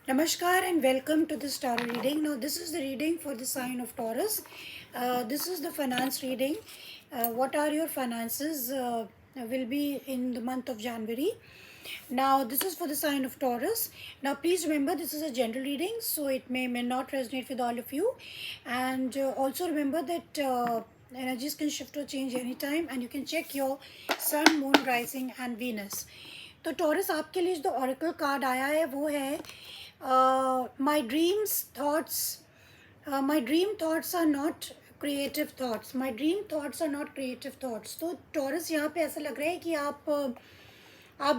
Namaskar and welcome to this tarot reading. Now, this is the reading for the sign of Taurus. This is the finance reading. What are your finances will be in the month of January. Now, this is for the sign of Taurus. Now, please remember this is a general reading, so it may not resonate with all of you. And also remember that energies can shift or change anytime, and you can check your sun, moon, rising, and Venus. तो Taurus आपके लिए जो oracle card आया है वो है my dreams thoughts my dream thoughts are not creative thoughts my dream thoughts are not creative thoughts. तो Taurus यहाँ पे ऐसा लग रहा है कि आप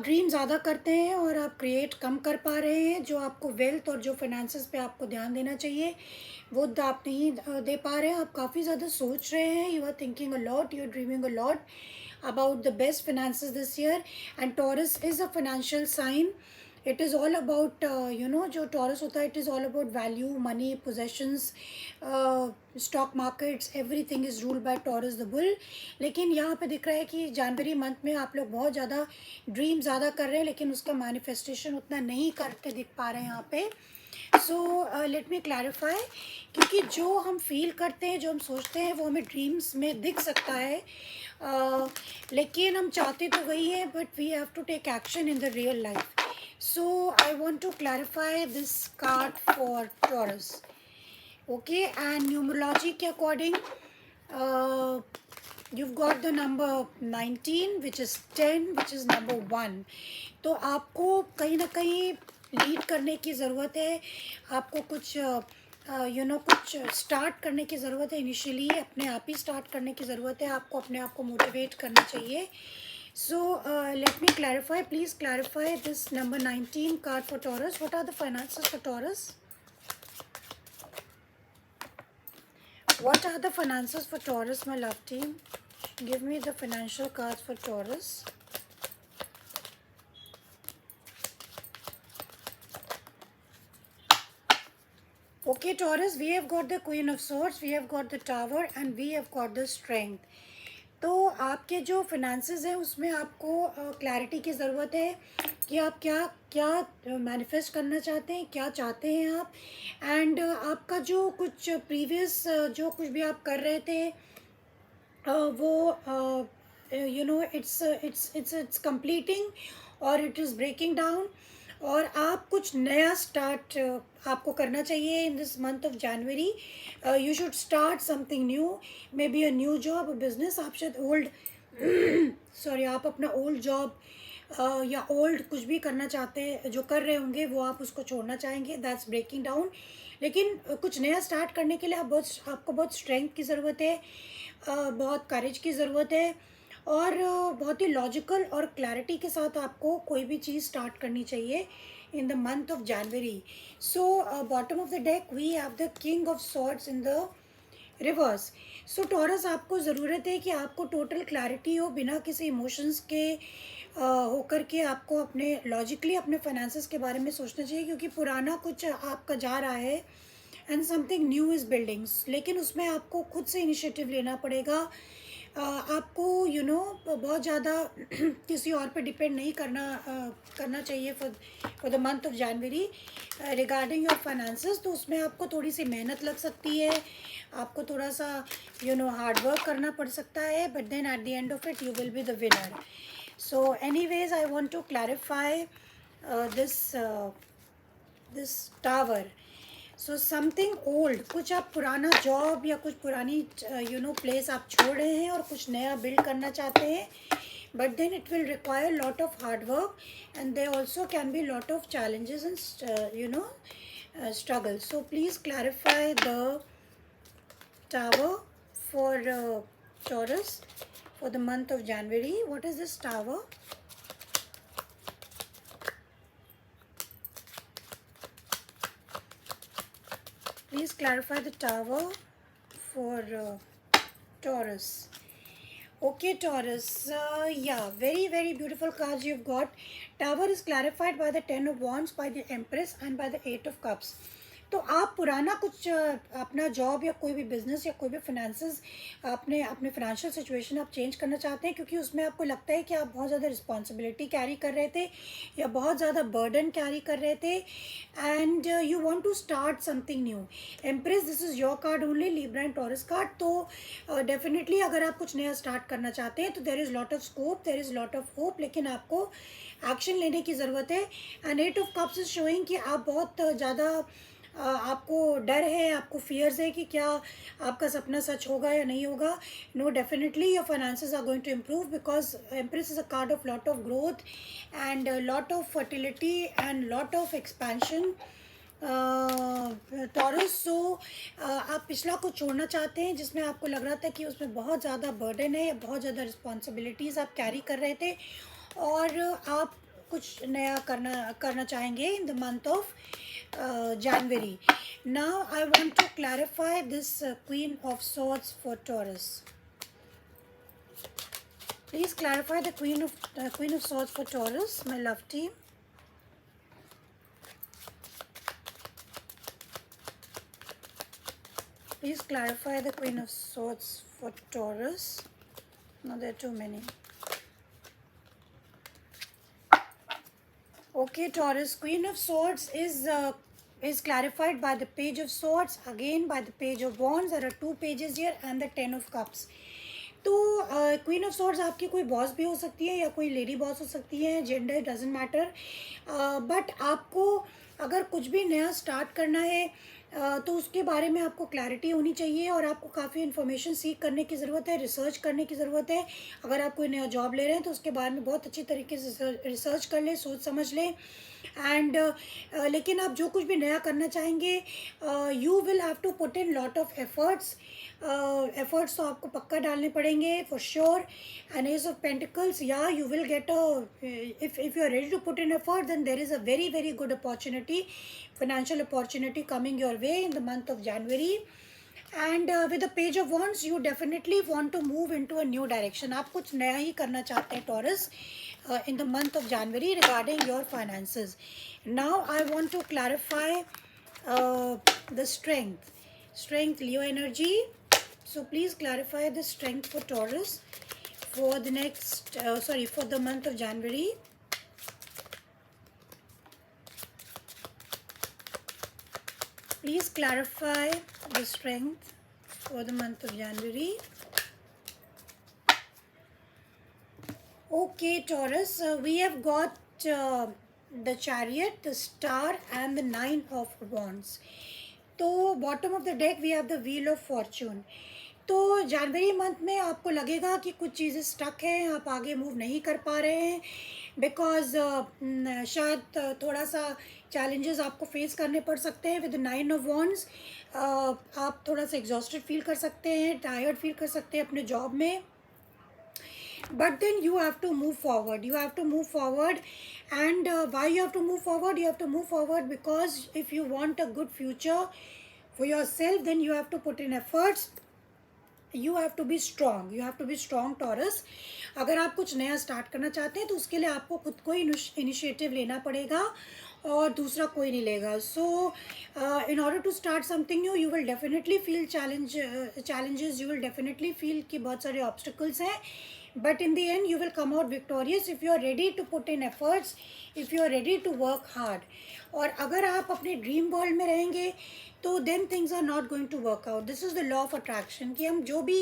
ड्रीम ज़्यादा करते हैं और आप क्रिएट कम कर पा रहे हैं। जो आपको वेल्थ और जो फाइनेंसेस पे आपको ध्यान देना चाहिए वो आप नहीं दे पा रहे हैं। आप काफ़ी ज़्यादा सोच रहे हैं, you are thinking a lot, you are dreaming a lot about the best finances this year. And Taurus is a financial sign. It is all about जो Taurus होता है, it is all about value, money, possessions, stock markets, everything is ruled by Taurus the bull. लेकिन यहाँ पे दिख रहा है कि जनवरी मंथ में आप लोग बहुत ज़्यादा ड्रीम ज़्यादा कर रहे हैं लेकिन उसका मैनिफेस्टेशन उतना नहीं करते दिख पा रहे हैं यहाँ पे। सो लेट मी क्लैरिफाई, क्योंकि जो हम फील करते हैं, जो हम सोचते हैं वो हमें ड्रीम्स में दिख सकता है, लेकिन हम चाहते तो वही है, but we have to take action in the real life. So I want to clarify this card for Taurus, okay. And numerology के according you've got the number 19 which is 10 which is number 1। तो आपको कहीं ना कहीं lead करने की ज़रूरत है, आपको कुछ कुछ स्टार्ट करने की ज़रूरत है। इनिशियली अपने आप ही स्टार्ट करने की ज़रूरत है, आपको अपने आप को मोटिवेट करना चाहिए। So let me clarify, please clarify this number 19 card for Taurus. What are the finances for Taurus? What are the finances for Taurus, my love team? Give me the financial cards for Taurus. Okay, Taurus, we have got the Queen of Swords, we have got the Tower, and we have got the Strength. तो आपके जो finances हैं उसमें आपको clarity की ज़रूरत है कि आप क्या क्या मैनिफेस्ट करना चाहते हैं, क्या चाहते हैं आप। एंड आपका जो कुछ प्रीवियस जो कुछ भी आप कर रहे थे वो इट्स कंप्लीटिंग और इट इज़ ब्रेकिंग डाउन, और आप कुछ नया स्टार्ट आपको करना चाहिए in this month of January. You should start something new, may be a new job, a business. आप शायद ओल्ड सॉरी आप अपना ओल्ड जॉब या ओल्ड कुछ भी करना चाहते हैं, जो कर रहे होंगे वो आप उसको छोड़ना चाहेंगे, दैट्स ब्रेकिंग डाउन। लेकिन कुछ नया स्टार्ट करने के लिए आपको बहुत स्ट्रेंथ की ज़रूरत है, बहुत करेज की ज़रूरत है, और बहुत ही लॉजिकल और क्लैरिटी के साथ आपको कोई भी चीज़ स्टार्ट करनी चाहिए in the month of January. So bottom of the deck we have the king of swords in the reverse. So Taurus, आपको ज़रूरत है कि आपको टोटल क्लैरिटी हो, बिना किसी इमोशंस के होकर के आपको अपने लॉजिकली अपने फाइनेंसेस के बारे में सोचना चाहिए, क्योंकि पुराना कुछ आपका जा रहा है and something new is buildings, लेकिन उसमें आपको खुद से इनिशिएटिव लेना पड़ेगा। आपको बहुत ज़्यादा किसी और पे डिपेंड नहीं करना चाहिए for the month of January regarding your finances. तो उसमें आपको थोड़ी सी मेहनत लग सकती है, आपको थोड़ा सा हार्ड वर्क करना पड़ सकता है, but then at the end of it you will be the winner. So anyways I want to clarify this tower. So something old, कुछ आप पुराना जॉब या कुछ पुरानी प्लेस आप छोड़ रहे हैं और कुछ नया बिल्ड करना चाहते हैं, but then it will require lot of hard work and there also can be lot of challenges and struggles. So please clarify the tower for Taurus for the month of January. What is this tower? Please clarify the tower for Taurus. Okay, Taurus. Yeah, very, very beautiful cards you've got. Tower is clarified by the Ten of Wands, by the Empress, and by the Eight of Cups. तो आप पुराना कुछ अपना job या कोई भी business या कोई भी फाइनेंसेस अपने अपने फाइनेंशियल सिचुएशन आप चेंज करना चाहते हैं, क्योंकि उसमें आपको लगता है कि आप बहुत ज़्यादा रिस्पॉन्सिबिलिटी कैरी कर रहे थे या बहुत ज़्यादा बर्डन कैरी कर रहे थे, and you want to start something new. Empress, this is your card only, Libra and Taurus card. तो डेफिनेटली अगर आप कुछ नया स्टार्ट करना चाहते हैं तो there is lot of scope, there is lot of hope, लेकिन आपको एक्शन लेने की ज़रूरत है। And 8 of cups is showing कि आप बहुत ज़्यादा आपको डर है, आपको फियर्स है कि क्या आपका सपना सच होगा या नहीं होगा। No, definitely your finances are going to improve because empress is a card of lot of growth and lot of fertility and lot of expansion. Taurus, so आप पिछला कुछ छोड़ना चाहते हैं जिसमें आपको लग रहा था कि उसमें बहुत ज़्यादा बर्डन है या बहुत ज़्यादा रिस्पॉन्सिबिलिटीज़ आप कैरी कर रहे थे, और आप कुछ नया करना चाहेंगे इन the month of January. Now I want to clarify this Queen of Swords for Taurus. Please clarify the Queen of Swords for Taurus, my love team. Please clarify the Queen of Swords for Taurus. No, there are too many. Okay, Taurus, Queen of Swords is clarified by the Page of Swords, again by the Page of Wands. There are 2 pages here, and the 10 of Cups. तो queen of swords आपकी कोई boss भी हो सकती है या कोई lady boss हो सकती है, जेंडर डजेंट मैटर, बट आपको अगर कुछ भी नया स्टार्ट करना है तो उसके बारे में आपको क्लैरिटी होनी चाहिए, और आपको काफ़ी इन्फॉर्मेशन सीख करने की ज़रूरत है, रिसर्च करने की ज़रूरत है। अगर आप कोई नया जॉब ले रहे हैं तो उसके बारे में बहुत अच्छी तरीके से रिसर्च कर लें, सोच समझ लें। एंड लेकिन आप जो कुछ भी नया करना चाहेंगे, you will have to put in lot of efforts. Efforts तो आपको पक्का डालने पड़ेंगे for sure. And ace of pentacles, या you will get if you are ready to put in effort, then there is a very very good opportunity, financial opportunity coming your way in the month of January. And with the Page of Wands, you definitely want to move into a new direction. आप कुछ नया ही करना चाहते हैं Taurus in the month of January regarding your finances. Now I want to clarify the strength Leo energy. So please clarify the strength for Taurus for the next for the month of January. Please clarify the strength for the month of January. Okay, Taurus, we have got the Chariot, the Star and the 9 of Wands. तो bottom of the deck we have the wheel of fortune. तो जनवरी month में आपको लगेगा कि कुछ चीज़ें stuck हैं, आप आगे मूव नहीं कर पा रहे हैं, बिकॉज शायद थोड़ा सा चैलेंजेस आपको फेस करने पड़ सकते हैं विद 9 ऑफ वॉन्ड्स। आप थोड़ा सा एग्जॉस्टेड फील कर सकते हैं, टायर्ड फील कर सकते हैं अपने जॉब में, but then you have to move forward, and why you have to move forward? Because if you want a good future for yourself, then you have to put in efforts, you have to be strong Taurus। अगर आप कुछ नया start करना चाहते हैं तो उसके लिए आपको खुद को इनिशिएटिव लेना पड़ेगा और दूसरा कोई नहीं लेगा। So in order to start something new, you will definitely feel challenges, you will definitely feel कि बहुत सारे ऑब्स्टिकल्स हैं, but in the end you will come out victorious if you are ready to put in efforts, if you are ready to work hard। और अगर आप अपने dream world में रहेंगे तो then things are not going to work out। this is the law of attraction कि हम जो भी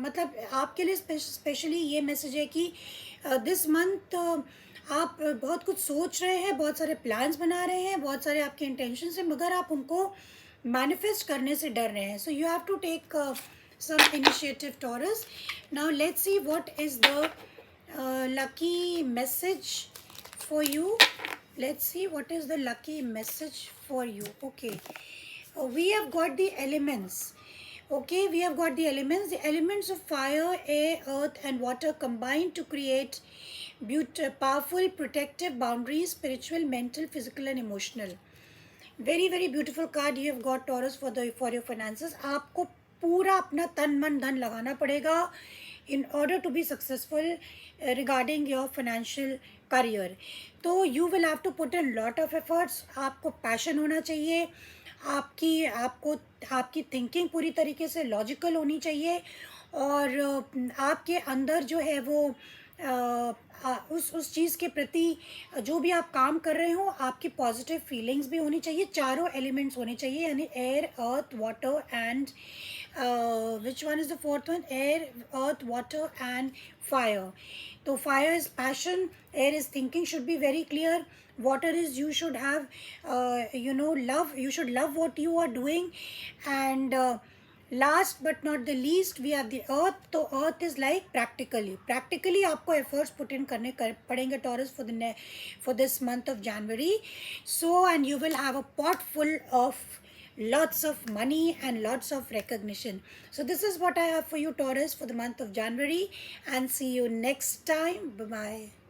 मतलब आपके लिए स्पेशली ये मैसेज है कि दिस मंथ आप बहुत कुछ सोच रहे हैं, बहुत सारे प्लान्स बना रहे हैं, बहुत सारे आपके इंटेंशंस हैं, मगर आप उनको मैनिफेस्ट करने से डर रहे हैं। So you have to take some initiative, Taurus। Now let's see what is the lucky message for you. Let's see what is the lucky message for you. Okay, we have got the elements. Okay, we have got the elements of fire, air, earth and water combined to create powerful protective boundaries, spiritual, mental, physical and emotional। very very beautiful card you have got, Taurus, for your finances। आपको पूरा अपना तन मन धन लगाना पड़ेगा in order to be successful regarding your financial career. तो you will have to put in lot of efforts. आपको passion होना चाहिए, आपकी थिंकिंग पूरी तरीके से लॉजिकल होनी चाहिए, और आपके अंदर जो है वो उस चीज़ के प्रति जो भी आप काम कर रहे हो, आपकी पॉजिटिव फीलिंग्स भी होनी चाहिए. चारों एलिमेंट्स होने चाहिए, यानी air, earth, water and which one is the fourth one? Air, earth, water and fire. तो fire is passion, air is thinking should be very clear, water is you should have love, you should love what you are doing, and last but not the least we have the earth. तो earth is like practically आपको efforts put in करने पड़ेंगे Taurus for this month of January. So and you will have a pot full of lots of money and lots of recognition. So this is what I have for you Taurus for the month of January, and see you next time. Bye bye.